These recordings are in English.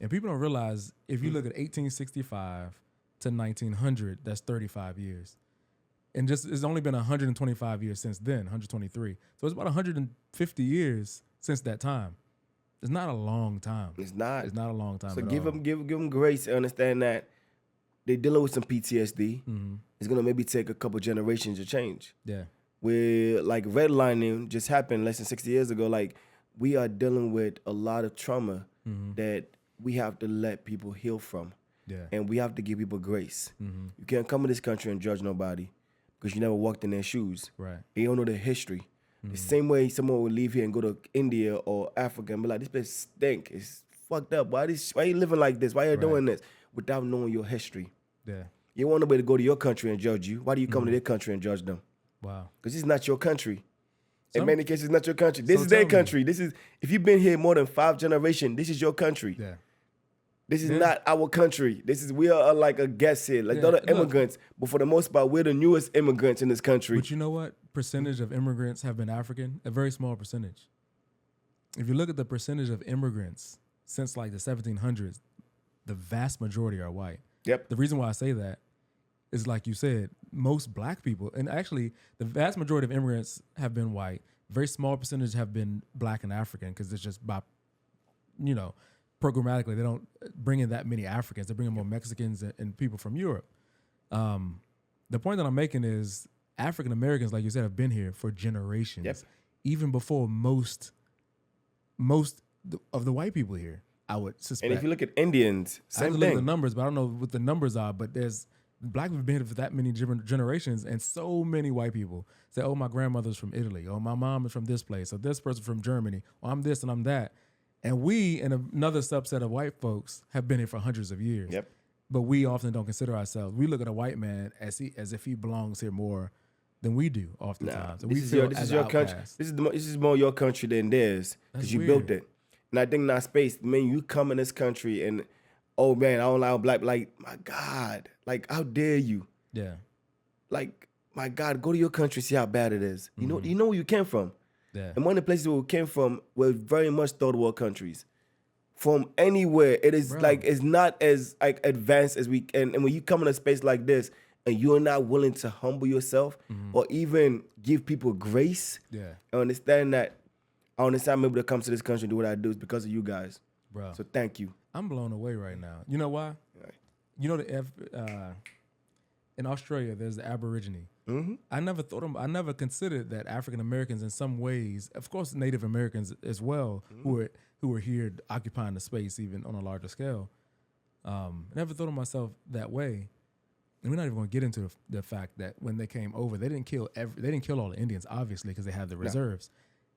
And people don't realize if you look at 1865 to 1900, that's 35 years. And just it's only been 125 years since then, 123. So it's about 150 years since that time. It's not a long time. It's not. It's not a long time. So at give all. them grace and understand that they're dealing with some PTSD. It's gonna maybe take a couple generations to change. Yeah. Where like redlining just happened less than 60 years ago. Like we are dealing with a lot of trauma that we have to let people heal from. Yeah. And we have to give people grace. You can't come to this country and judge nobody because you never walked in their shoes. Right. You don't know their history. The same way someone would leave here and go to India or Africa and be like, this place stink. It's fucked up. Why you living like this? Why you doing this? Without knowing your history. Yeah. You want nobody to go to your country and judge you. Why do you come to their country and judge them? Wow. Because it's not your country. In many cases, it's not your country. This is their country. This is if you've been here more than 5 generations, this is your country. Yeah. This is not our country. We are like a guest here. Like the other immigrants, but for the most part, we're the newest immigrants in this country. But you know what? Percentage of immigrants have been African? A very small percentage. If you look at the percentage of immigrants since like the 1700s, the vast majority are white. Yep. The reason why I say that is like you said, most black people, and actually the vast majority of immigrants have been white. Very small percentage have been black and African because it's just by, programmatically, they don't bring in that many Africans. They bring in more Mexicans and people from Europe. The point that I'm making is African Americans, like you said, have been here for generations, even before most of the white people here, I would suspect. And if you look at Indians, same I thing. look at the numbers, but I don't know what the numbers are, but there's black people have been here for that many different generations, and so many white people say, oh, my grandmother's from Italy, or my mom is from this place, or this person from Germany, or I'm this and I'm that. And we and another subset of white folks have been here for hundreds of years. Yep. But we often don't consider ourselves. We look at a white man as if he belongs here more than we do oftentimes. This is your country. This is more your country than theirs because you built it. And I think in that space, man, you come in this country and, oh man, I don't allow black. Like, my God, like how dare you? Yeah. Like, my God, go to your country, see how bad it is. You know where you came from. Yeah. And one of the places where we came from were very much third world countries. From anywhere, it is like it's not as like advanced as we can. And when you come in a space like this and you're not willing to humble yourself or even give people grace, I understand I'm able to come to this country and do what I do is because of you guys. Bro. So thank you. I'm blown away right now. You know why? Right. You know in Australia there's the Aborigine. I never considered that African Americans in some ways, of course Native Americans as well, who were here occupying the space even on a larger scale. I never thought of myself that way. And we're not even going to get into the fact that when they came over, they didn't kill all the Indians, obviously, because they had the reserves.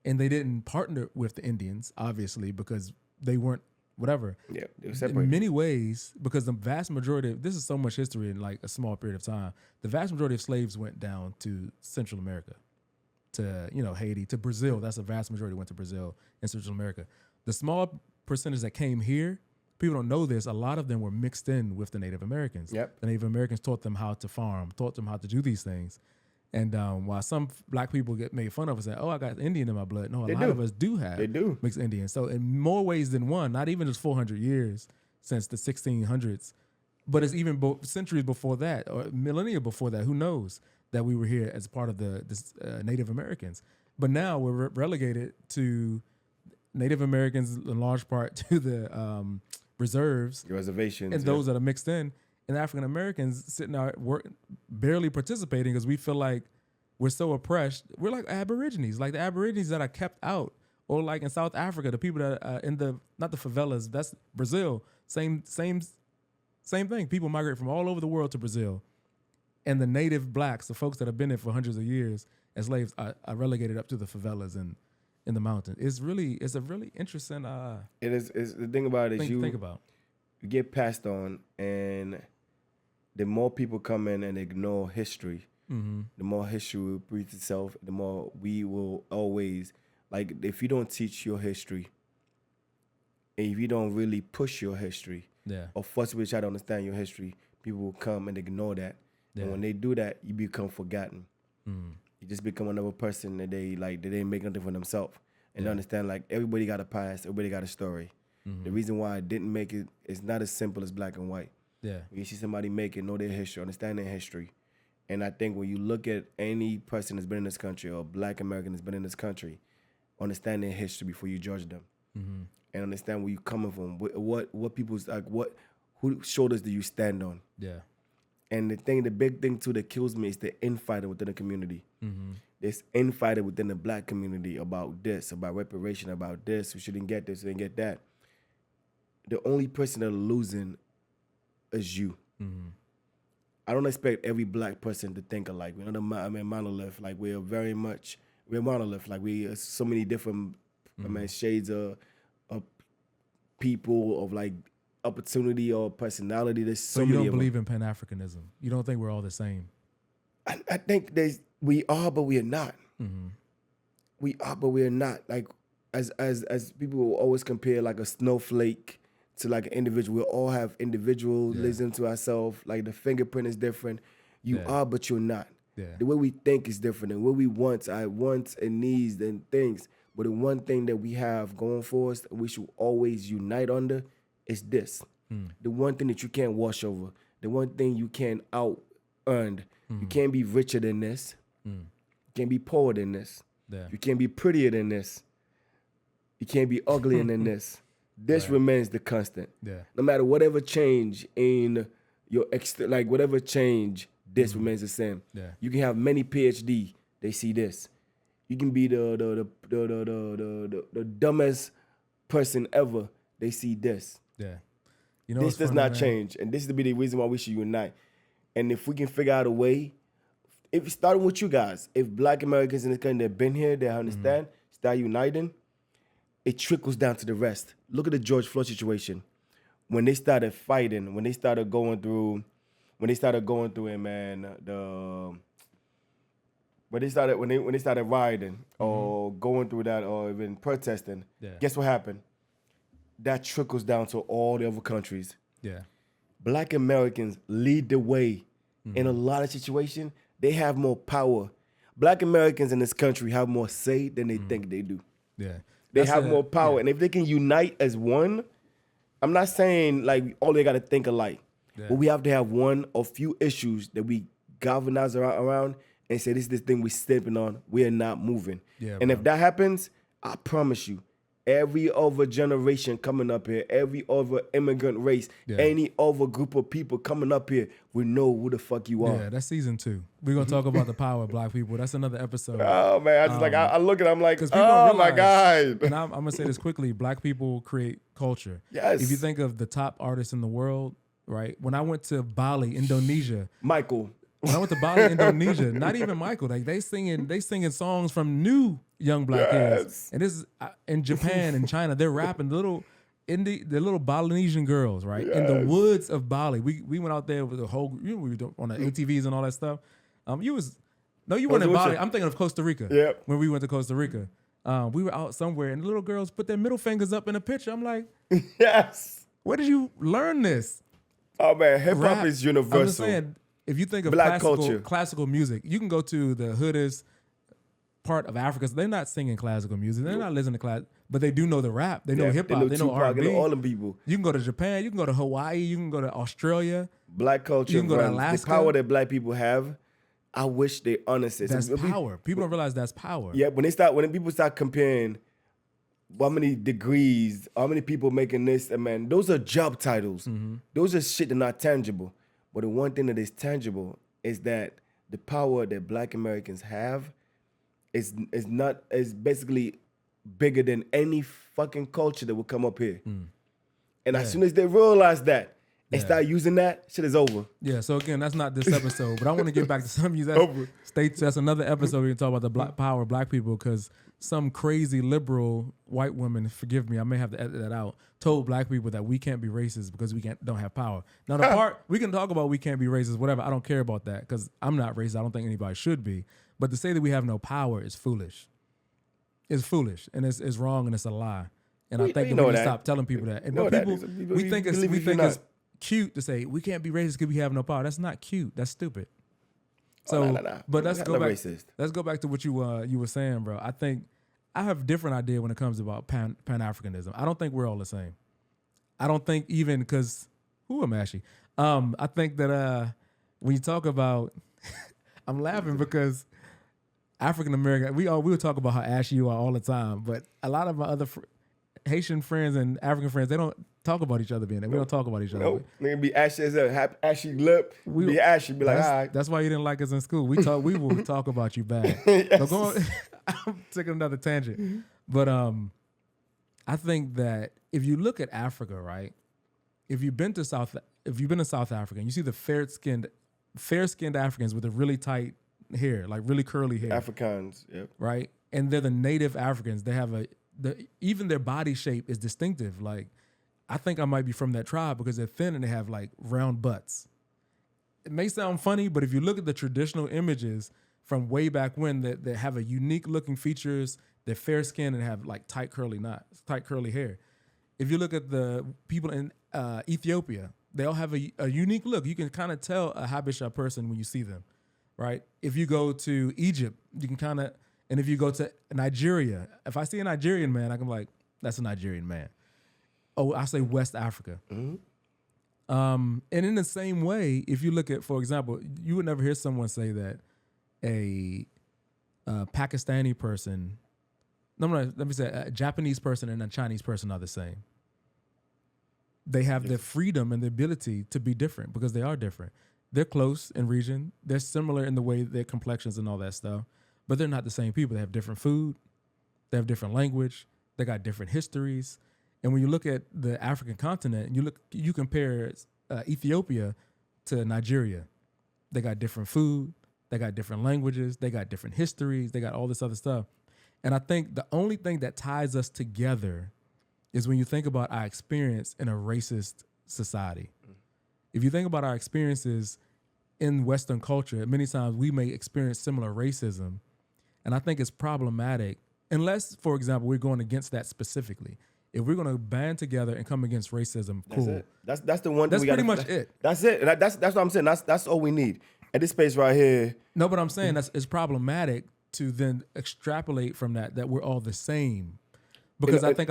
And they didn't partner with the Indians, obviously, because they weren't whatever. Yeah, they were separated. In many ways, because the vast majority this is so much history in like a small period of time, the vast majority of slaves went down to Central America, to Haiti, to Brazil. That's the vast majority went to Brazil and Central America. The small percentage that came here, people don't know this, a lot of them were mixed in with the Native Americans. Yep. The Native Americans taught them how to farm, taught them how to do these things. And while some black people get made fun of and say, oh, I got Indian in my blood. No, a lot of us do have mixed Indian. So in more ways than one, not even just 400 years since the 1600s, but it's even centuries before that or millennia before that. Who knows that we were here as part of the Native Americans. But now we're relegated to Native Americans in large part to the reserves. Reservations. And those that are mixed in. And African Americans sitting out barely participating because we feel like we're so oppressed. We're like Aborigines, like the Aborigines that are kept out, or like in South Africa, the people that are in not the favelas, that's Brazil. Same thing. People migrate from all over the world to Brazil, and the native blacks, the folks that have been there for hundreds of years as slaves, are relegated up to the favelas and in the mountains. It's a really interesting. It is. The thing about it is think about. You get passed on, and the more people come in and ignore history, the more history will repeat itself, the more we will always, like, if you don't teach your history, and if you don't really push your history, or forcibly try to understand your history, people will come and ignore that. And when they do that, you become forgotten. You just become another person that they didn't make nothing for themselves. And understand, like, everybody got a past, everybody got a story. The reason why I didn't make it is not as simple as black and white. Yeah. When you see somebody make it, know their history, understand their history. And I think when you look at any person that's been in this country or black American that's been in this country, understand their history before you judge them. And understand where you're coming from. What people's like, who shoulders do you stand on? Yeah. And the big thing too that kills me is the infighting within the community. There's infighting within the black community about this, about reparation, about this. We shouldn't get this, we didn't get that. The only person that are losing is you. I don't expect every black person to think alike. We're not a monolith. Like we're a monolith. Like we are so many different shades of people, of like opportunity or personality. There's so many. You don't of them. believe in Pan-Africanism. You don't think we're all the same. I think we are, but we are not. We are, but we are not. Like as people will always compare like a snowflake to like an individual. We all have individualism to ourselves. Like the fingerprint is different. You are, but you're not. Yeah. The way we think is different, and what we want, our wants and needs and things. But the one thing that we have going for us, we should always unite under, is this. The one thing that you can't wash over. The one thing you can't out-earn. You can't be richer than this. You can't be poorer than this. Yeah. You can't be prettier than this. You can't be uglier than this. This remains the constant. Yeah. No matter whatever change in your whatever change, this remains the same. Yeah. You can have many PhD, they see this. You can be the dumbest person ever, they see this. Yeah. You know, This does not change, and this is the reason why we should unite. And if we can figure out a way, if starting with you guys, if black Americans in this country that have been here, they understand, start uniting, it trickles down to the rest. Look at the George Floyd situation. When they started fighting, when they started going through it, man, when they started rioting or going through that or even protesting, guess what happened? That trickles down to all the other countries. Yeah. Black Americans lead the way in a lot of situations. They have more power. Black Americans in this country have more say than they think they do. Yeah. They have more power. And if they can unite as one, I'm not saying like all they got to think alike. Yeah. But we have to have one or few issues that we galvanize around and say, this is the thing we're stepping on. We are not moving. Yeah, and if that happens, I promise you, every other generation coming up here, every other immigrant race, any other group of people coming up here, we know who the fuck you are. Yeah, that's season 2. We're going to talk about the power of black people. That's another episode. Oh, man. I look at it, I'm like, oh, my God. And I'm going to say this quickly. Black people create culture. Yes. If you think of the top artists in the world, right? When I went to Bali, Indonesia. Michael. When I went to Bali, Indonesia, not even Michael, like they singing songs from new young black kids. And this is in Japan and China, they're rapping the little Balinesian girls, right? In the woods of Bali. We went out there with the whole, we were on the ATVs and all that stuff. You weren't in Bali. I'm thinking of Costa Rica. Yep. When we went to Costa Rica. We were out somewhere and the little girls put their middle fingers up in a picture. I'm like, yes. Where did you learn this? Oh man, hip hop is universal. I'm just saying, if you think of classical music, you can go to the hoodest part of Africa. So they're not singing classical music. They're not listening to class, but they do know the rap. They know hip hop. They know R&B. They know all the people. You can go to Japan. You can go to Hawaii. You can go to Australia. Black culture. You can go to Alaska. The power that black people have, I wish they honestly. That's power. People don't realize that's power. Yeah, when people start comparing how many degrees, how many people making this, and man, those are job titles. Those are shit that are not tangible. But the one thing that is tangible is that the power that black Americans have is basically bigger than any fucking culture that will come up here. And as soon as they realize that and start using that, shit is over. Yeah, so again, that's not this episode, but I want to get back to some of you. That's another episode we can talk about the black power of black people, because some crazy liberal white woman, forgive me, I may have to edit that out, told black people that we can't be racist because we don't have power. Now, the part, we can talk about we can't be racist, whatever. I don't care about that because I'm not racist. I don't think anybody should be. But to say that we have no power is foolish. It's foolish, and it's wrong, and it's a lie. And I think we need to stop telling people that. And we think it's cute to say we can't be racist because we have no power. That's not cute. That's stupid. So, but let's go back. Racist. Let's go back to what you were saying, bro. I think I have a different idea when it comes about Pan-Africanism. I don't think we're all the same. I don't think even because who am I actually? I think that when you talk about, I'm laughing because African American, we will talk about how ashy you are all the time, but a lot of my other Haitian friends and African friends, they don't talk about each other being there. We don't talk about each other. Nope. Nigga be ashy as a ashy lip. Be ashy. Be like, all right. That's why you didn't like us in school. We will talk about you bad. Yes. But I'm taking another tangent. But I think that if you look at Africa, right? If you've been to South Africa and you see the fair skinned Africans with the really tight hair, like really curly hair. Africans, yep. Right? And they're the native Africans. They have even their body shape is distinctive. Like, I think I might be from that tribe because they're thin and they have like round butts. It may sound funny, but if you look at the traditional images from way back when that have a unique looking features, they're fair skinned and have like tight curly hair. If you look at the people in Ethiopia, they all have a unique look. You can kind of tell a Habesha person when you see them, right? If you go to Egypt, you can kind of, and if you go to Nigeria, if I see a Nigerian man, I can be like, that's a Nigerian man. Oh, I say West Africa. Mm-hmm. And in the same way, if you look at, for example, you would never hear someone say that a Pakistani person, let me say a Japanese person and a Chinese person are the same. They have the freedom and the ability to be different because they are different. They're close in region. They're similar in the way their complexions and all that stuff, but they're not the same people. They have different food. They have different language. They got different histories. And when you look at the African continent, you compare Ethiopia to Nigeria. They got different food. They got different languages. They got different histories. They got all this other stuff. And I think the only thing that ties us together is when you think about our experience in a racist society. If you think about our experiences in Western culture, many times we may experience similar racism. And I think it's problematic unless, for example, we're going against that specifically. If we're going to band together and come against racism, cool. That's it. That's the one thing we got. That's pretty much it. That's it. That's what I'm saying. That's all we need. At this space right here. No, but I'm saying it's problematic to then extrapolate from that we're all the same. Because I think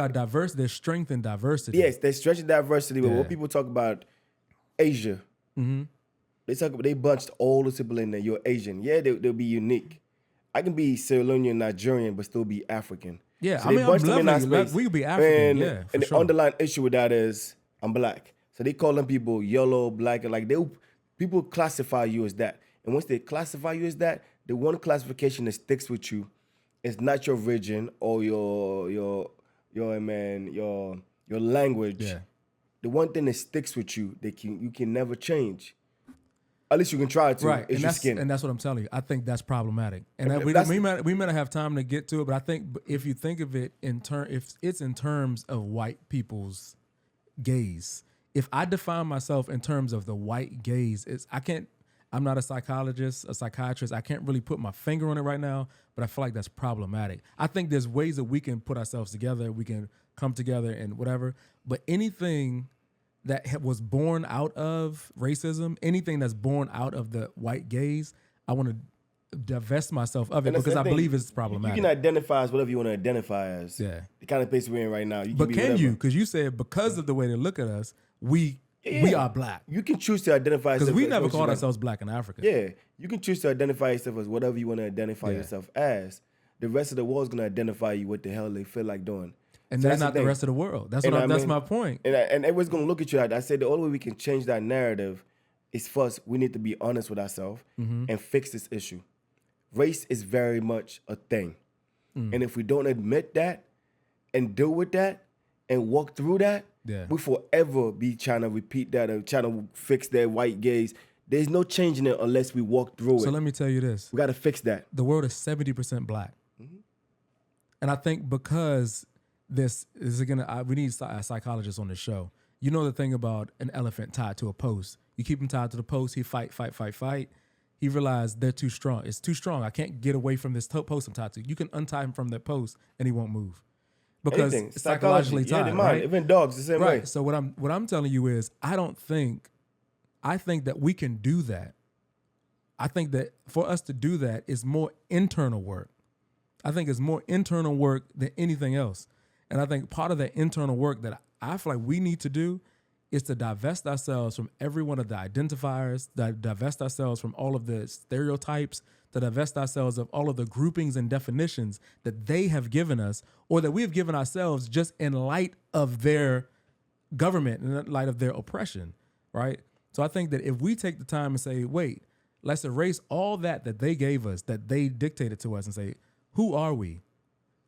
there's strength in diversity. Yes, there's strength in diversity. But when people talk about Asia, they bunched all the people in there. You're Asian. Yeah, they'll be unique. I can be Sierra Leonean, Nigerian, but still be African. Yeah, so I mean, I'm lovely. We could be African, and the underlying issue with that is I'm black. So they call them people yellow, black, and like people classify you as that. And once they classify you as that, the one classification that sticks with you is not your religion or your language. Yeah. The one thing that sticks with you you can never change. At least you can try to. Right, it's your skin. And that's what I'm telling you. I think that's problematic. And we may not have time to get to it, but I think if you think of it if it's in terms of white people's gaze, if I define myself in terms of the white gaze, I'm not a psychologist, a psychiatrist. I can't really put my finger on it right now, but I feel like that's problematic. I think there's ways that we can put ourselves together. We can come together and whatever. But anything that was born out of racism, anything that's born out of the white gaze, I want to divest myself of it because I believe it's problematic. You can identify as whatever you want to identify as. Yeah. The kind of place we're in right now. Can you? Because you said because of the way they look at us, we are black. You can choose to identify yourself. Because we never called ourselves black in Africa. Yeah. You can choose to identify yourself as whatever you want to identify yourself as. The rest of the world's going to identify you what the hell they feel like doing. And so that's not the rest of the world. That's my point. And everyone's going to look at you. I said the only way we can change that narrative is first, we need to be honest with ourselves and fix this issue. Race is very much a thing. And if we don't admit that and deal with that and walk through that, we forever be trying to repeat that or trying to fix that white gaze. There's no changing it unless we walk through it. So let me tell you this. We got to fix that. The world is 70% black. And I think because we need a psychologist on the show. You know the thing about an elephant tied to a post. You keep him tied to the post, he fight. He realized they're too strong. It's too strong. I can't get away from this post I'm tied to. You can untie him from that post and he won't move. Because it's psychologically tied. Yeah, right? Even dogs the same way. So what I'm telling you is I think that we can do that. I think that for us to do that is more internal work. I think it's more internal work than anything else. And I think part of that internal work that I feel like we need to do is to divest ourselves from every one of the identifiers, divest ourselves from all of the stereotypes, to divest ourselves of all of the groupings and definitions that they have given us or that we have given ourselves just in light of their government, in light of their oppression, right? So I think that if we take the time and say, wait, let's erase all that they gave us, that they dictated to us and say, who are we?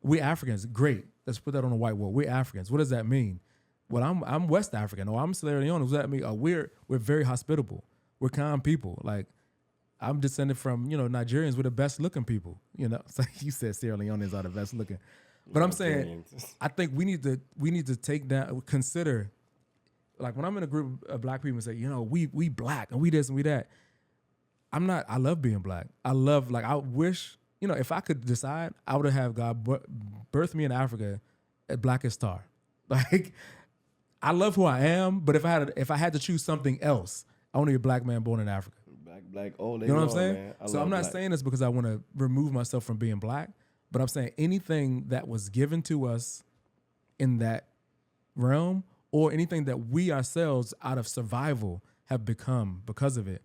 We Africans, great. Let's put that on a whiteboard. We're Africans. What does that mean? Well, I'm West African, or I'm Sierra Leone. What does that mean? We're very hospitable. We're kind people. Like, I'm descended from, Nigerians. We're the best looking people. So you said Sierra Leoneans are the best looking, but I'm saying I think we need to consider, like when I'm in a group of black people and say, we black and we this and we that. I love being black. I wish, if I could decide, I would have God birthed me in Africa at blackest star. Like, I love who I am, but if I had to choose something else, I want to be a black man born in Africa. Black, all day. You know what I'm saying? Man. So I'm not black. saying this because I want to remove myself from being black, but I'm saying anything that was given to us in that realm, or anything that we ourselves out of survival have become because of it,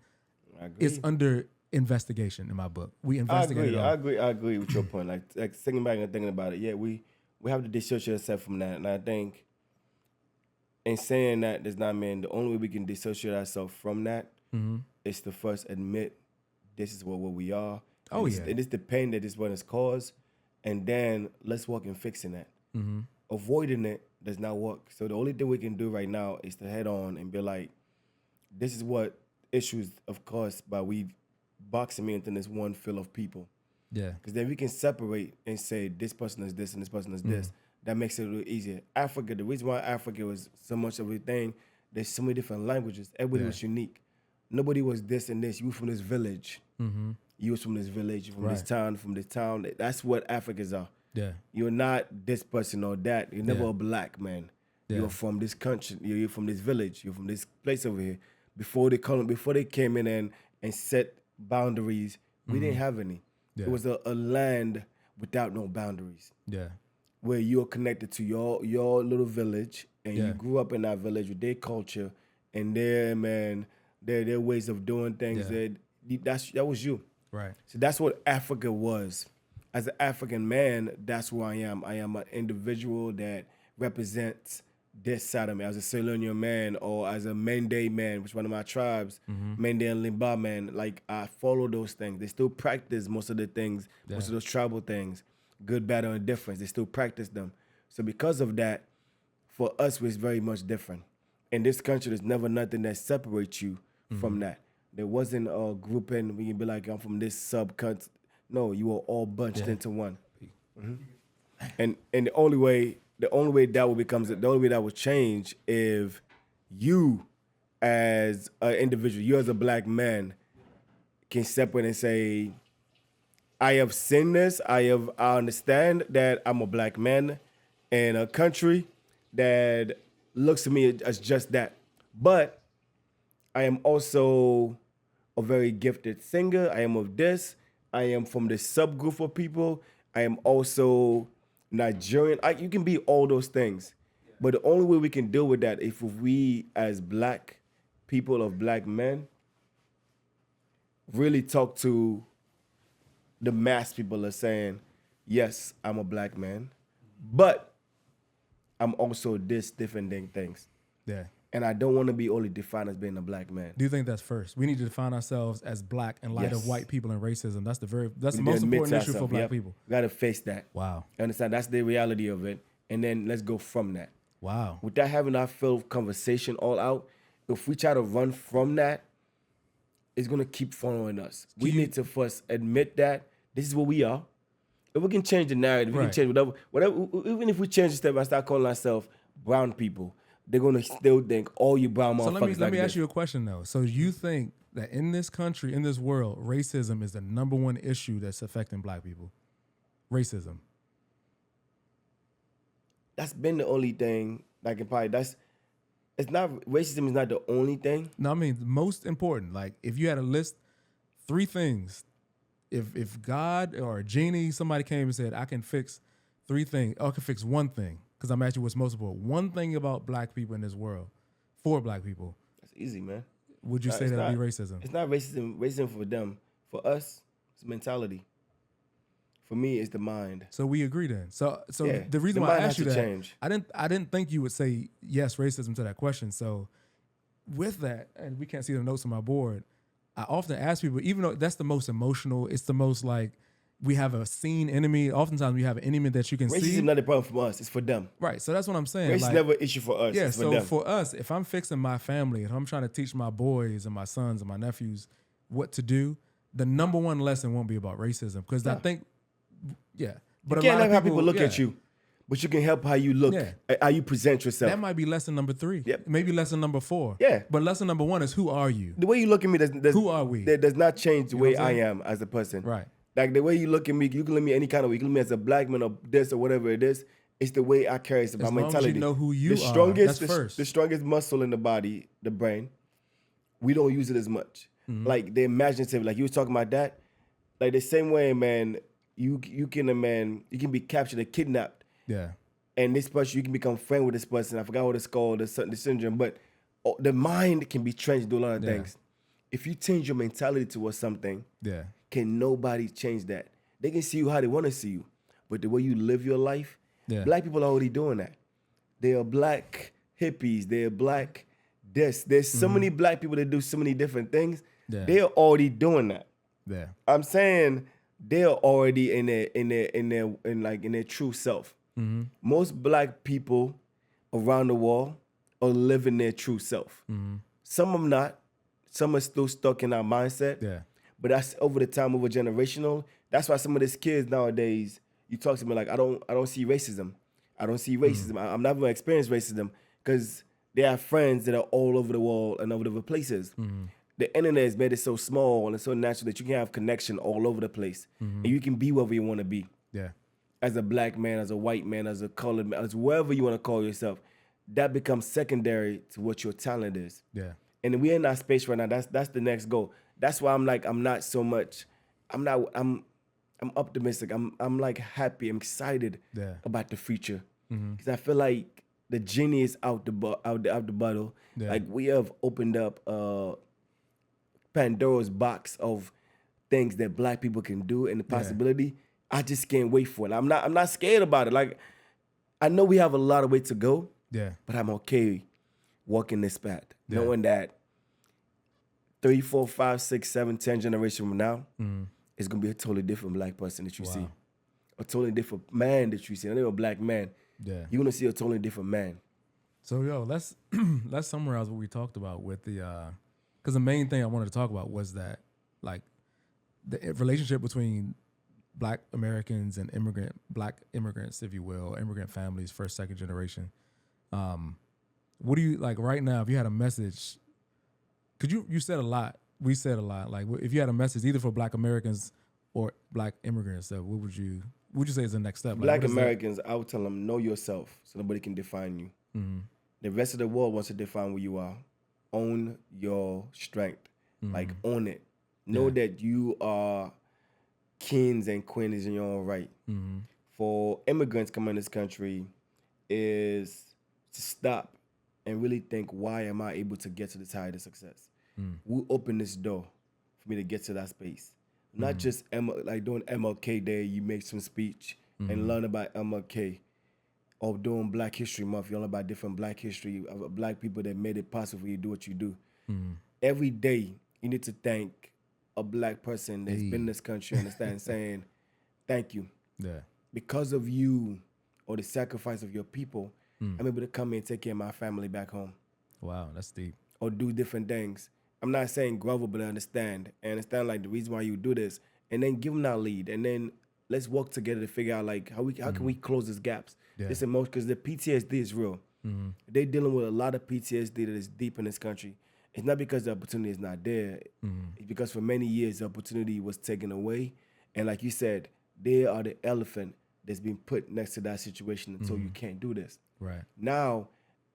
it's under investigation in my book. We investigate. I agree with your point. Like thinking back and thinking about it, yeah, we have to dissociate ourselves from that, and I think in saying that does not mean the only way we can dissociate ourselves from that is to first admit this is what we are. Oh, yeah. It is the pain that is what has caused, and then let's work in fixing that. Avoiding it does not work. So the only thing we can do right now is to head on and be like, this is what issues, of course, by we boxing me into this one field of people. Yeah. Because then we can separate and say this person is this and this person is this. That makes it a little easier. Africa, the reason why Africa was so much of a thing, there's so many different languages. Everybody was unique. Nobody was this and this. You were from this village. You was from this village, from this town, from this town. That's what Africans are. Yeah. You're not this person or that. You're never a black man. Yeah. You're from this country. You're from this village. You're from this place over here. Before they came in and set boundaries, we didn't have any. Yeah. It was a land without no boundaries. Yeah. Where you're connected to your little village, and you grew up in that village with their culture and their ways of doing things. That was you. Right. So that's what Africa was. As an African man, that's who I am. I am an individual that represents this side of me. As a Sierra man, or as a Mende man, which is one of my tribes, Mende and Limba man, like I follow those things. They still practice most of the things, most of those tribal things, good, bad, or indifference. They still practice them. So because of that, for us, it's very much different. In this country, there's never nothing that separates you from that. There wasn't a grouping where you can be like, I'm from this sub-country. No, you were all bunched into one. And the only way that would change if you as an individual, you as a black man, can separate and say, I have seen this. I understand that I'm a black man in a country that looks to me as just that. But I am also a very gifted singer. I am of this. I am from this subgroup of people. I am also Nigerian. You can be all those things. But the only way we can deal with that is if we, as black people of black men, really talk to the mass people are saying, yes, I'm a black man, but I'm also this different things. Yeah. And I don't want to be only defined as being a black man. Do you think that's first? We need to define ourselves as black in light of white people and racism. That's the most important issue for black people. We got to face that. Wow. You understand? That's the reality of it. And then let's go from that. Wow. Without having our field conversation all out, if we try to run from that, it's going to keep following us. We need to first admit that this is what we are. If we can change the narrative, we can change whatever. Even if we change the step and start calling ourselves brown people, they're going to still think, oh, you brown motherfuckers. So let me ask you a question, though. So you think that in this country, in this world, racism is the number one issue that's affecting black people? Racism. That's been the only thing that can probably, racism is not the only thing. No, I mean, most important. Like, if you had to list 3 things, if God or a genie, somebody came and said, I can fix 3 things, or I can fix 1 thing, because I'm asking you what's most important. One thing about black people in this world, for black people, That's easy, man. would you say that would be racism? It's not racism. Racism for them. For us, it's mentality. For me, it's the mind. So we agree then. So Yeah, the reason the why I mind asked you has to that, change. I didn't think you would say yes, racism to that question. So with that, and we can't see the notes on my board, I often ask people, even though that's the most emotional, it's the most like we have a seen enemy. Oftentimes we have an enemy that you can see. Racism is not a problem for us. It's for them. Right. So that's what I'm saying. Racism is like, never an issue for us. yeah. It's for So them. for us, if I'm fixing my family, if I'm trying to teach my boys and my sons and my nephews what to do, the number one lesson won't be about racism because I think, yeah. But You a can't lot of help how people look yeah. at you, but you can help how you look, how you present yourself. That might be lesson number 3. Yep. Maybe lesson number 4. Yeah. But lesson number 1 is who are you? The way you look at me, Who are we? That does not change the know way what I'm I saying? am as a person. Right. Like the way you look at me, you can look at me any kind of way. You can look at me as a black man or this or whatever it is. It's the way I carry. It's about long mentality. as you know who you the are, strongest, that's first. The strongest muscle in the body, the brain, we don't use it as much. Like the imaginative, like you was talking about that. Like the same way, man, you can be captured and kidnapped. Yeah. And this person, you can become friend with this person. I forgot what it's called, the syndrome. But the mind can be trained to do a lot of things. If you change your mentality towards something, can nobody change that? They can see you how they want to see you. But the way you live your life, black people are already doing that. They are black hippies. They are black this. There's so many black people that do so many different things. They are already doing that. Yeah. I'm saying they're already in their true self. Most black people around the world are living their true self. Some of them not. Some are still stuck in our mindset. Yeah. But that's over the time, over generational. That's why some of these kids nowadays, you talk to me like, I don't see racism. I don't see racism. I'm not going to experience racism because they have friends that are all over the world and all over the places. The internet has made it so small and so natural that you can have connection all over the place. And you can be wherever you want to be. Yeah. As a black man, as a white man, as a colored man, as wherever you want to call yourself, that becomes secondary to what your talent is. Yeah. And we're in that space right now. That's the next goal. That's why I'm optimistic. I'm like happy. I'm excited about the future. Because I feel like the genie is out the bottle. Yeah. Like we have opened up Pandora's box of things that black people can do and the possibility. I just can't wait for it. I'm not scared about it. Like I know we have a lot of way to go. Yeah. But I'm okay walking this path, knowing that 3, 4, 5, 6, 7, 10 generations from now, it's gonna be a totally different black person that you see, a totally different man that you see. Not even a black man. Yeah, you're gonna see a totally different man. So let's summarize what we talked about with the because the main thing I wanted to talk about was that like the relationship between Black Americans and Black immigrants, if you will, immigrant families, first, second generation. What do you like right now? If you had a message, could you said a lot. We said a lot. Like if you had a message either for Black Americans or Black immigrants, what would you say is the next step? Black Americans, I would tell them, know yourself so nobody can define you. The rest of the world wants to define who you are. Own your strength. Like own it. Know that you are kings and queens in your own right. For immigrants coming in this country is to stop and really think, why am I able to get to this height of success? Who opened this door for me to get to that space? Not just like doing MLK Day, you make some speech and learn about MLK. Or doing Black History Month, you learn about different Black history of Black people that made it possible for you to do what you do. Every day, you need to thank a Black person that's been in this country, understand, saying, thank you. Yeah. Because of you or the sacrifice of your people, I'm able to come in and take care of my family back home. Wow, that's deep. Or do different things. I'm not saying grovel, but I understand. And understand like the reason why you do this. And then give them that lead. And then let's work together to figure out like how can we close these gaps. This emotion, because the PTSD is real. They're dealing with a lot of PTSD that is deep in this country. It's not because the opportunity is not there. It's because for many years the opportunity was taken away. And like you said, they are the elephant that's been put next to that situation until you can't do this. Right. Now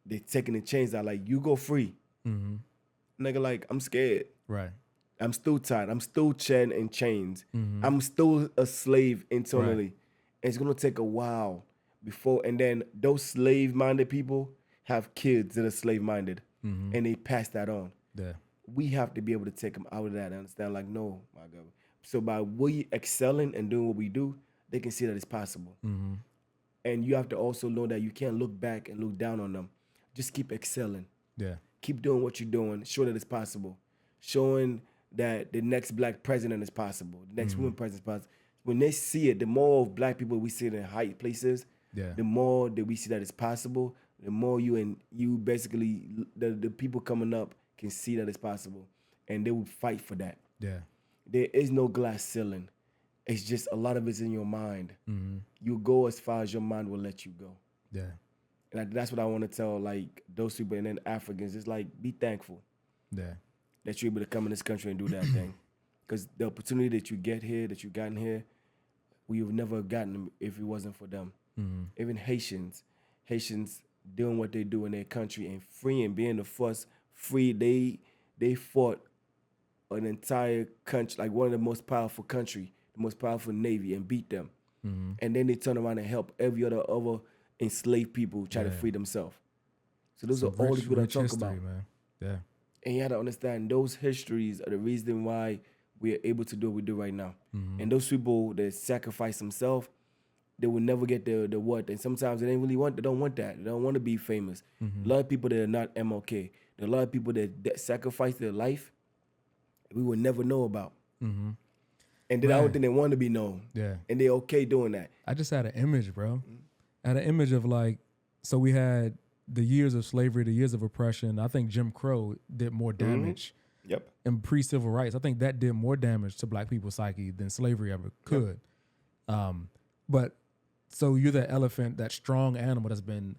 they're taking the chains out. Like, you go free. Nigga, like, I'm scared. Right. I'm still tired. I'm still chained in chains. I'm still a slave internally. Right. And it's gonna take a while. before, and then those slave-minded people have kids that are slave-minded, and they pass that on. Yeah. We have to be able to take them out of that and understand, like, no, my God. So by we excelling and doing what we do, they can see that it's possible. And you have to also know that you can't look back and look down on them. Just keep excelling. Yeah. Keep doing what you're doing. Show that it's possible. Showing that the next black president is possible. The next woman president is possible. When they see it, the more of black people we see it in high places, the more that we see that it's possible, the more you basically, the people coming up can see that it's possible. And they will fight for that. Yeah. There is no glass ceiling. It's just a lot of it's in your mind. You go as far as your mind will let you go. Yeah. And that's what I want to tell, like, those people and then Africans. It's like, be thankful that you're able to come in this country and do that thing. Because the opportunity that you get here, that you gotten here, we would never have gotten them if it wasn't for them. Even Haitians doing what they do in their country and freeing, being the first free, they fought an entire country, like one of the most powerful country, the most powerful navy, and beat them. And then they turn around and help every other enslaved people try to free themselves. So those are all the people that I talk about. Man. Yeah. And you have to understand those histories are the reason why we are able to do what we do right now. And those people that sacrifice themselves, they will never get the what. And sometimes they don't want that. They don't want to be famous. A lot of people that are not MLK. There are a lot of people that sacrifice their life we will never know about. And then I don't think they want to be known. Yeah. And they're okay doing that. I just had an image, bro. I had an image of, like, so we had the years of slavery, the years of oppression. I think Jim Crow did more damage. Yep. And pre-civil rights, I think that did more damage to black people's psyche than slavery ever could. But so you're that elephant, that strong animal that's been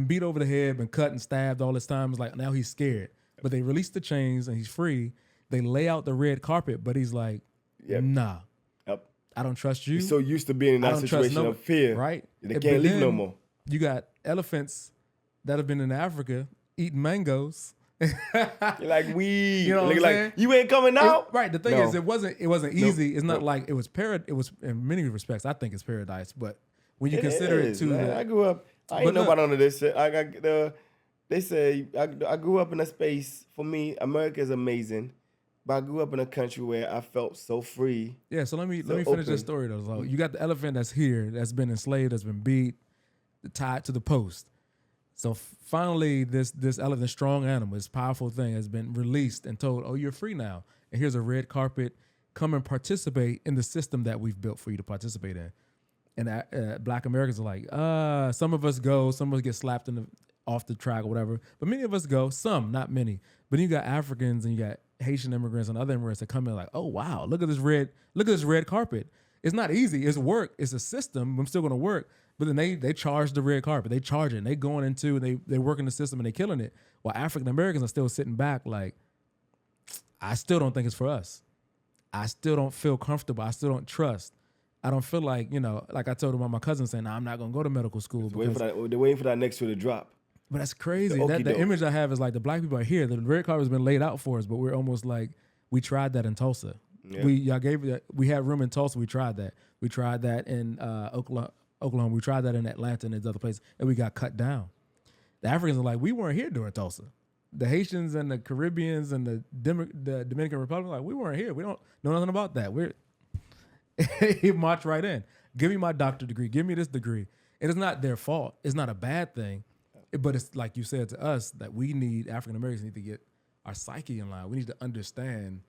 beat over the head, been cut and stabbed all this time. It's like, now he's scared. But they release the chains and he's free. They lay out the red carpet, but he's like, nah. Yep. I don't trust you. He's so used to being in that situation of fear. Right. They can't leave no more. You got elephants that have been in Africa eating mangoes. You're like, you know what I'm saying? You ain't coming out? Right. The thing is, it wasn't easy. It's not like it was it was, in many respects, I think it's paradise. But when you consider it to man. I grew up, I ain't nobody under this shit. They say I grew up in a space, for me, America is amazing. But I grew up in a country where I felt so free. Yeah, so let me finish this story though. So you got the elephant that's here, that's been enslaved, that's been beat, tied to the post. So finally, this elephant, strong animal, this powerful thing, has been released and told, "Oh, you're free now. And here's a red carpet. Come and participate in the system that we've built for you to participate in." And Black Americans are like, some of us go, some of us get slapped off the track or whatever, but many of us go. Some, not many. But then you got Africans and you got Haitian immigrants and other immigrants that come in like, "Oh wow, look at this red carpet. It's not easy. It's work. It's a system. I'm still going to work." But then they charge the red carpet. They charge it. And they going into and they work in the system and they killing it. While African Americans are still sitting back like, I still don't think it's for us. I still don't feel comfortable. I still don't trust. I don't feel like, like I told my cousin saying, "Nah, I'm not going to go to medical school." They're waiting for that next shoe to drop. But that's crazy. The image I have is like the black people are here. The red carpet has been laid out for us, but we're almost like, we tried that in Tulsa. Yeah. We had room in Tulsa. We tried that. We tried that in Oklahoma. We tried that in Atlanta and other places, and we got cut down. The Africans are like, we weren't here during Tulsa. The Haitians and the Caribbeans and the Dominican Republic are like, we weren't here. We don't know nothing about that. He marched right in. Give me my doctorate degree. Give me this degree. It is not their fault. It's not a bad thing. But it's like you said to us that African Americans need to get our psyche in line. We need to understand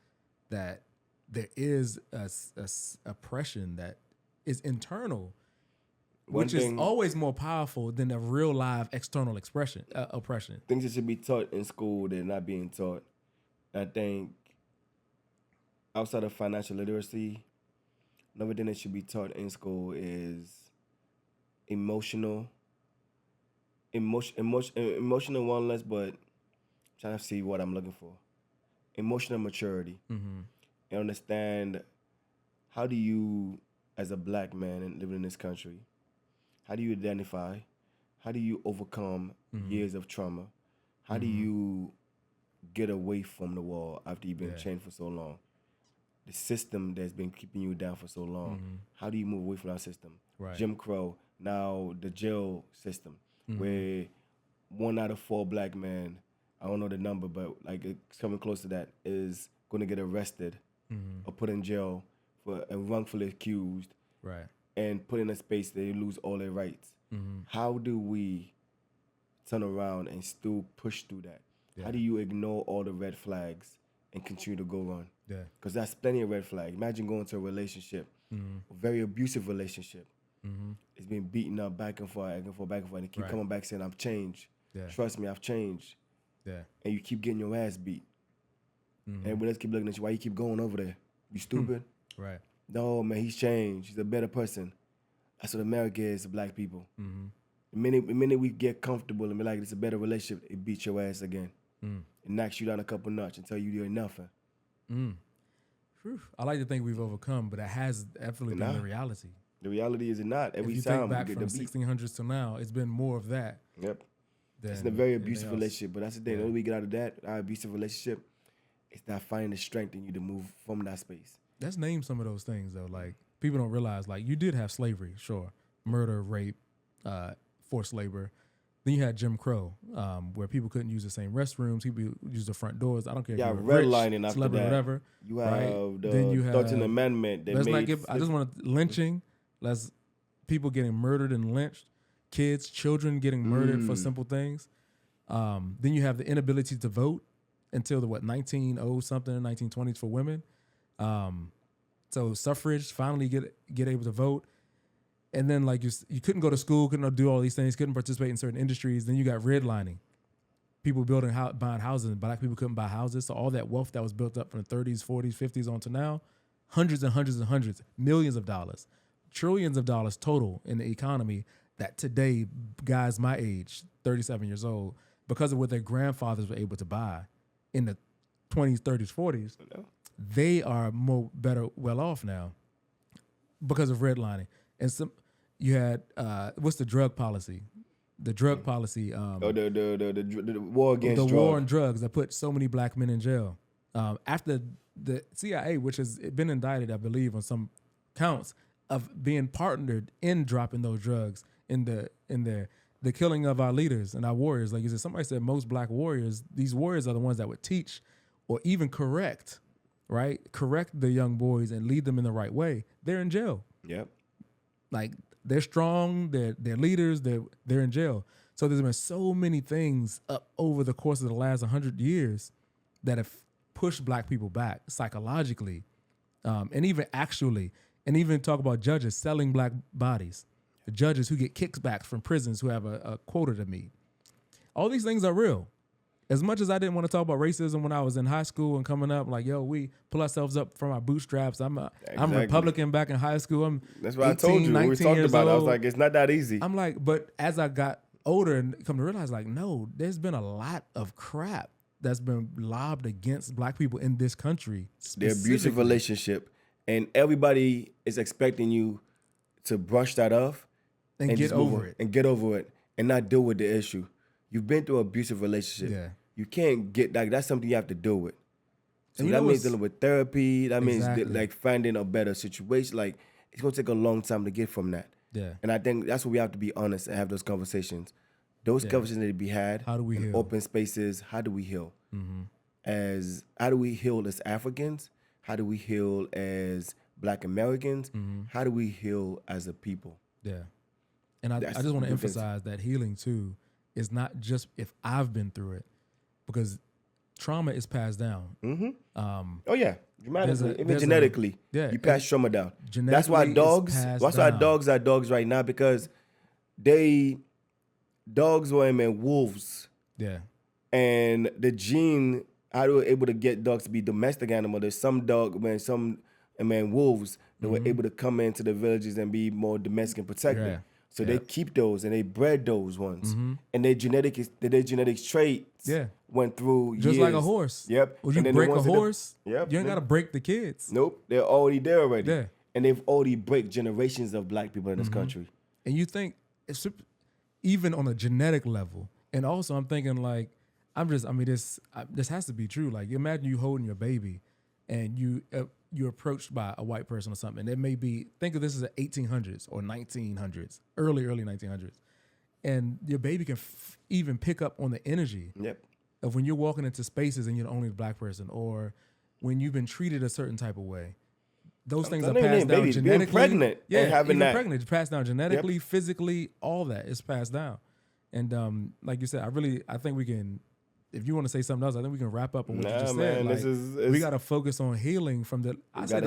that there is a oppression that is internal, which is always more powerful than the real live external oppression. Things that should be taught in school, they're not being taught. I think outside of financial literacy, another thing that should be taught in school is emotional wellness, but I'm trying to see what I'm looking for. Emotional maturity. And understand, how do you, as a black man and living in this country, how do you identify? How do you overcome years of trauma? How do you get away from the wall after you've been chained for so long? The system that's been keeping you down for so long. How do you move away from that system? Right. Jim Crow, now the jail system, where 1 out of 4 black men, I don't know the number, but like it's coming close to that, is going to get arrested or put in jail and wrongfully accused, Right. and put in a space they lose all their rights. How do we turn around and still push through that? How do you ignore all the red flags and continue to go on? Yeah. Because that's plenty of red flags. Imagine going to a relationship, a very abusive relationship. It's been beaten up back and forth, back and forth, back and forth, and keep coming back saying, "I've changed. Yeah. Trust me, I've changed." Yeah. And you keep getting your ass beat. Everybody else keep looking at you. Why you keep going over there? You stupid? Right. No, man, he's changed. He's a better person. That's what America is to black people. The minute we get comfortable and be like, it's a better relationship, it beats your ass again. It knocks you down a couple notches and tell you you're nothing. Whew. I like to think we've overcome, but it has definitely been the reality. The reality is not. Every if you time think back we from get the beat. 1600s to now, it's been more of that. Yep. It's a very abusive relationship, but that's the thing. The way we get out of that, our abusive relationship, it's not finding the strength in you to move from that space. Let's name some of those things, though. Like, people don't realize, like, you did have slavery, sure. Murder, rape, forced labor. Then you had Jim Crow, where people couldn't use the same restrooms. People used the front doors. I don't care if you were rich, redlining after that. whatever. You have right? the then you have, 13th Amendment. That let's not give. I just want to lynching. Let's people getting murdered and lynched. Kids, children getting murdered for simple things. Then you have the inability to vote until the 1920s for women. So suffrage finally get able to vote. And then, like, you couldn't go to school, couldn't do all these things, couldn't participate in certain industries. Then you got redlining. People buying houses, and black people couldn't buy houses. So all that wealth that was built up from the 30s, 40s, 50s on to now, hundreds and hundreds and hundreds, millions of dollars, trillions of dollars total in the economy that today, guys my age, 37 years old, because of what their grandfathers were able to buy in the 20s, 30s, 40s, they are better well off now because of redlining. And you had what's the drug policy? The drug policy. The war against drugs. The war on drugs that put so many black men in jail. After the CIA, which has been indicted, I believe, on some counts of being partnered in dropping those drugs in the killing of our leaders and our warriors. Like you said, somebody said most black warriors, these warriors are the ones that would teach or even correct the young boys and lead them in the right way. They're in jail. Yep. Like, they're strong, they're leaders, they're in jail. So there's been so many things up over the course of the last 100 years that have pushed black people back psychologically, and even actually, and even talk about judges selling black bodies, the judges who get kickbacks from prisons who have a quota to meet. All these things are real. As much as I didn't want to talk about racism when I was in high school and coming up, like, yo, we pull ourselves up from our bootstraps. I'm Republican back in high school. That's what 18, I told you when we talked about it. I was like, it's not that easy. I'm like, but as I got older and come to realize, like, no, there's been a lot of crap that's been lobbed against black people in this country. The abusive relationship. And everybody is expecting you to brush that off and get over it. And get over it and not deal with the issue. You've been through an abusive relationship. Yeah. You can't get that. That's something you have to deal with. So that means dealing with therapy. That means like finding a better situation. Like, it's going to take a long time to get from that. Yeah. And I think that's where we have to be honest and have those conversations. Those conversations need to be had. How do we heal? Open spaces. How do we heal? How do we heal as Africans? How do we heal as Black Americans? How do we heal as a people? Yeah. And I just want to emphasize that healing too is not just if I've been through it, because trauma is passed down. Dramatically, even genetically, you pass trauma down. That's why dogs are dogs right now, because dogs were wolves. Yeah. And the gene, how they were able to get dogs to be domestic animals. There's some wolves that were able to come into the villages and be more domestic and protected. Yeah. So they keep those and they bred those ones. And their genetic traits went through just years. like a horse. Yep. When you break a horse, you ain't got to break the kids. Nope. They're already there already. Yeah. And they've already break generations of black people in this country. And you think, even on a genetic level, and also I'm thinking like, this has to be true. Like, imagine you holding your baby and you're approached by a white person or something. It may be, think of this as the 1800s or 1900s, early 1900s. And your baby can even pick up on the energy of when you're walking into spaces and you're the only black person, or when you've been treated a certain type of way. Those things are passed down genetically. Being pregnant and having that. Pregnant, it's passed down genetically, physically, all that is passed down. And like you said, I think we can, if you want to say something else, I think we can wrap up on what you just said. Like, we got to focus on healing from the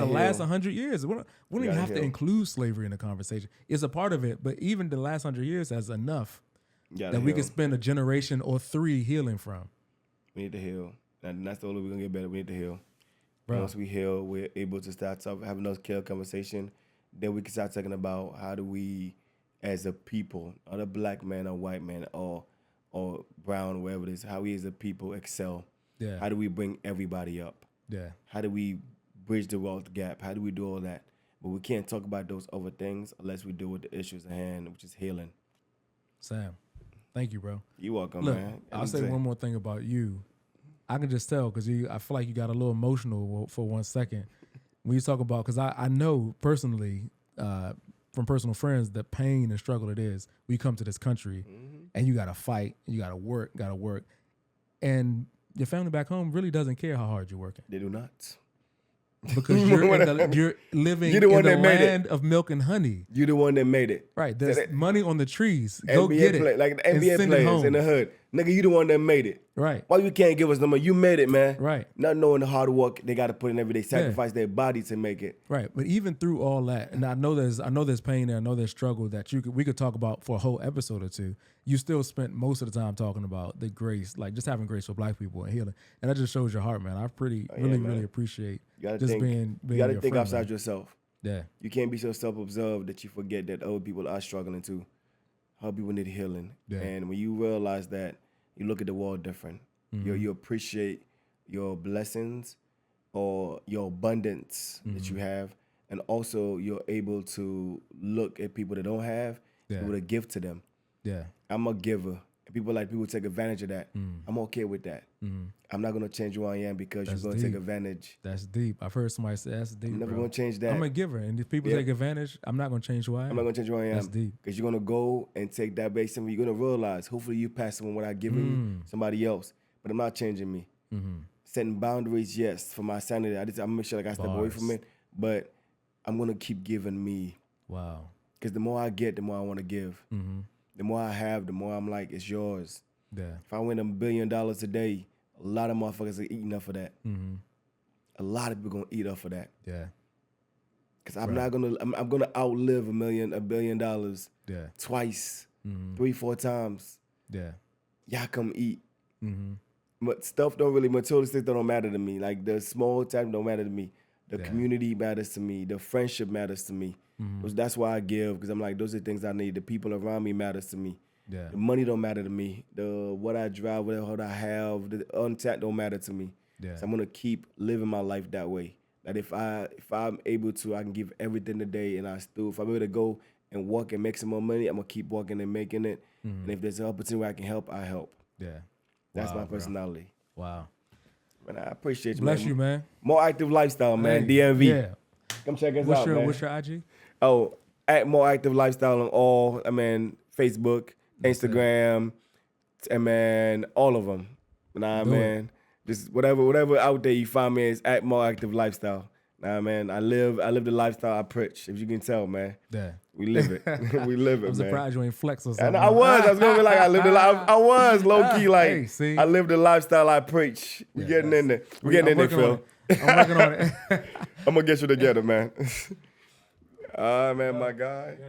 last 100 years. We don't even have to include slavery in the conversation. It's a part of it, but even the last 100 years has enough that we can spend a generation or 3 healing from. We need to heal. And that's the only way we're going to get better. We need to heal. Bro. Once we heal, we're able to start having those kill conversation. Then we can start talking about how do we, as a people, not a black man or white man or brown, wherever it is, how we as a people excel. Yeah. How do we bring everybody up? Yeah. How do we bridge the wealth gap? How do we do all that? But we can't talk about those other things unless we deal with the issues at hand, which is healing. Sam, thank you, bro. You're welcome, Look, man. I'll say one more thing about you. I can just tell because I feel like you got a little emotional for 1 second when you talk about, because I know personally from personal friends the pain and struggle it is. We come to this country and you got to fight, and you got to work. And your family back home really doesn't care how hard you're working. They do not. Because you're living in the land of milk and honey. You're the one that made it. Right. There's money on the trees. Go get it. Like the NBA players in the hood. Nigga, you the one that made it. Right. Why you can't give us no money? You made it, man. Right. Not knowing the hard work they got to put in every day, sacrifice their body to make it. Right. But even through all that, and I know there's pain there, I know there's struggle that we could talk about for a whole episode or two. You still spent most of the time talking about the grace, like just having grace for black people and healing. And that just shows your heart, man. I really appreciate being you gotta think friend, outside man. Yourself. Yeah. You can't be so self-absorbed that you forget that other people are struggling too. Other people need healing. Yeah. And when you realize that, you look at the world different. Mm-hmm. You appreciate your blessings or your abundance that you have. And also you're able to look at people that don't have, able to give to them. Yeah. I'm a giver. People take advantage of that. I'm okay with that. I'm not gonna change who I am because you're gonna take advantage. That's deep. I've heard somebody say that's deep. I'm never gonna change that. I'm a giver, and if people take advantage, I'm not gonna change who I am. I'm not gonna change who I am. That's deep. Because you're gonna go and take that base, and you're gonna realize. Hopefully, you pass someone without giving you somebody else. But I'm not changing me. Setting boundaries, yes, for my sanity. I'm gonna make sure I step away from it. But I'm gonna keep giving me. Wow. Because the more I get, the more I want to give. The more I have, the more I'm like, it's yours. Yeah. If I win $1 billion a day, a lot of motherfuckers are eating up for that. A lot of people gonna eat up for that. Yeah. Because I'm gonna outlive $1 billion. Yeah. Twice, 3-4 times. Yeah. Y'all come eat. But stuff material stuff don't matter to me. Like the small time don't matter to me. The community matters to me. The friendship matters to me. That's why I give, because I'm like, those are things I need. The people around me matters to me. Yeah. The money don't matter to me. What I drive, what I have, the untapped don't matter to me. Yeah. So I'm gonna keep living my life that way. That if I'm able to, I can give everything today, and if I'm able to go and work and make some more money, I'm gonna keep working and making it. And if there's an opportunity where I can help, I help. Yeah. That's my personality. Bro. Wow. Man, I appreciate you. Bless you, man. More Active Lifestyle, man. DMV. Yeah. Come check us out, man. What's your IG? Oh, at More Active Lifestyle on all, Facebook, Instagram, and man, all of them. Nah, man. Just whatever out there you find me is at More Active Lifestyle. Nah, man. I live the lifestyle I preach. If you can tell, man. Yeah. We live it. We live it, man. I'm surprised you ain't flex or something. I was gonna be like, I lived the life. I was low key like, hey, I live the lifestyle I preach. We getting in there. We getting in there, Phil. I'm working on it. I'm gonna get you together, man. Man, my guy. Yeah.